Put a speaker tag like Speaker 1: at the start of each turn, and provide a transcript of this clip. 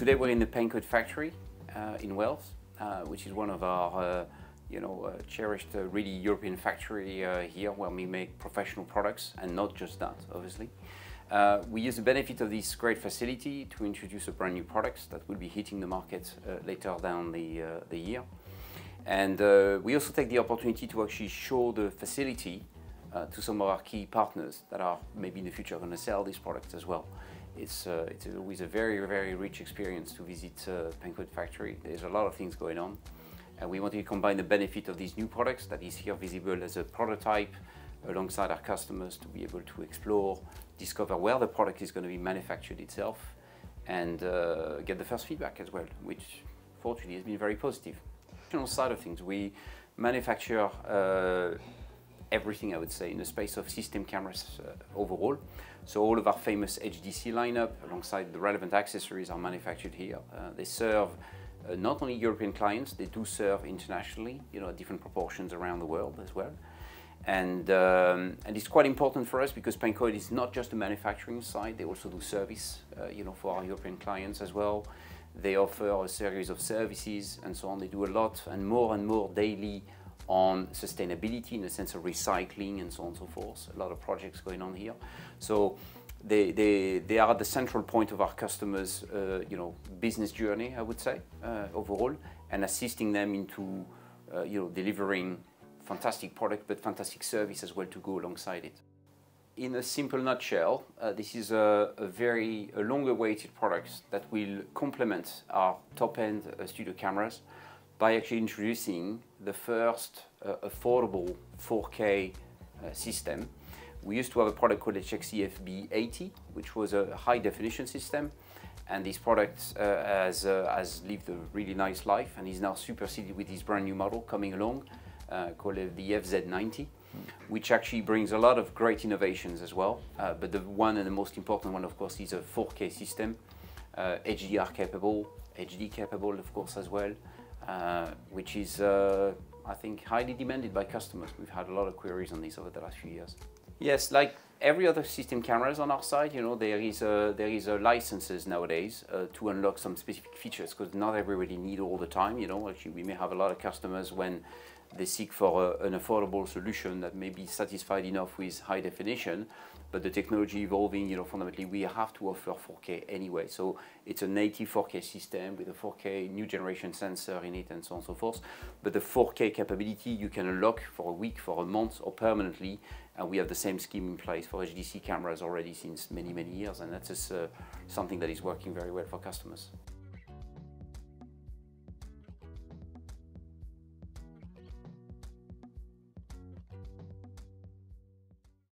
Speaker 1: Today we're in the Pencoed factory in Wales, which is one of our cherished, really European factory here, where we make professional products, and not just that, obviously. We use the benefit of this great facility to introduce a brand new products that will be hitting the market later down the year. And we also take the opportunity to actually show the facility to some of our key partners that are maybe in the future going to sell these products as well. It's always a very, very rich experience to visit Pencoed factory. There's a lot of things going on, and we want to combine the benefit of these new products that is here visible as a prototype alongside our customers to be able to explore, discover where the product is going to be manufactured itself, and get the first feedback as well, which fortunately has been very positive. On the side of things, we manufacture everything, I would say, in the space of system cameras overall. So all of our famous HDC lineup, alongside the relevant accessories, are manufactured here. They serve not only European clients, they do serve internationally, different proportions around the world as well. And it's quite important for us because Pencoed is not just a manufacturing side, they also do service, for our European clients as well. They offer a series of services and so on. They do a lot and more daily on sustainability in the sense of recycling and so on and so forth. A lot of projects going on here. So they are at the central point of our customers' business journey, I would say, overall, and assisting them into delivering fantastic product but fantastic service as well to go alongside it. In a simple nutshell, this is a long-awaited product that will complement our top-end studio cameras by actually introducing the first affordable 4K system. We used to have a product called HXC-FZ90, which was a high-definition system, and this product has lived a really nice life and is now superseded with this brand new model coming along called the FZ90, which actually brings a lot of great innovations as well. But the one and the most important one, of course, is a 4K system, HDR capable, HD capable, of course, as well. Which is, I think, highly demanded by customers. We've had a lot of queries on this over the last few years. Yes, like every other system cameras on our side, there is licenses nowadays to unlock some specific features, because not everybody needs all the time. Actually, we may have a lot of customers when they seek for an affordable solution that may be satisfied enough with high definition, but the technology evolving, fundamentally we have to offer 4K anyway. So it's a native 4K system with a 4K new generation sensor in it and so on and so forth. But the 4K capability you can unlock for a week, for a month, or permanently. And we have the same scheme in place for HDC cameras already since many, many years, and that's just something that is working very well for customers.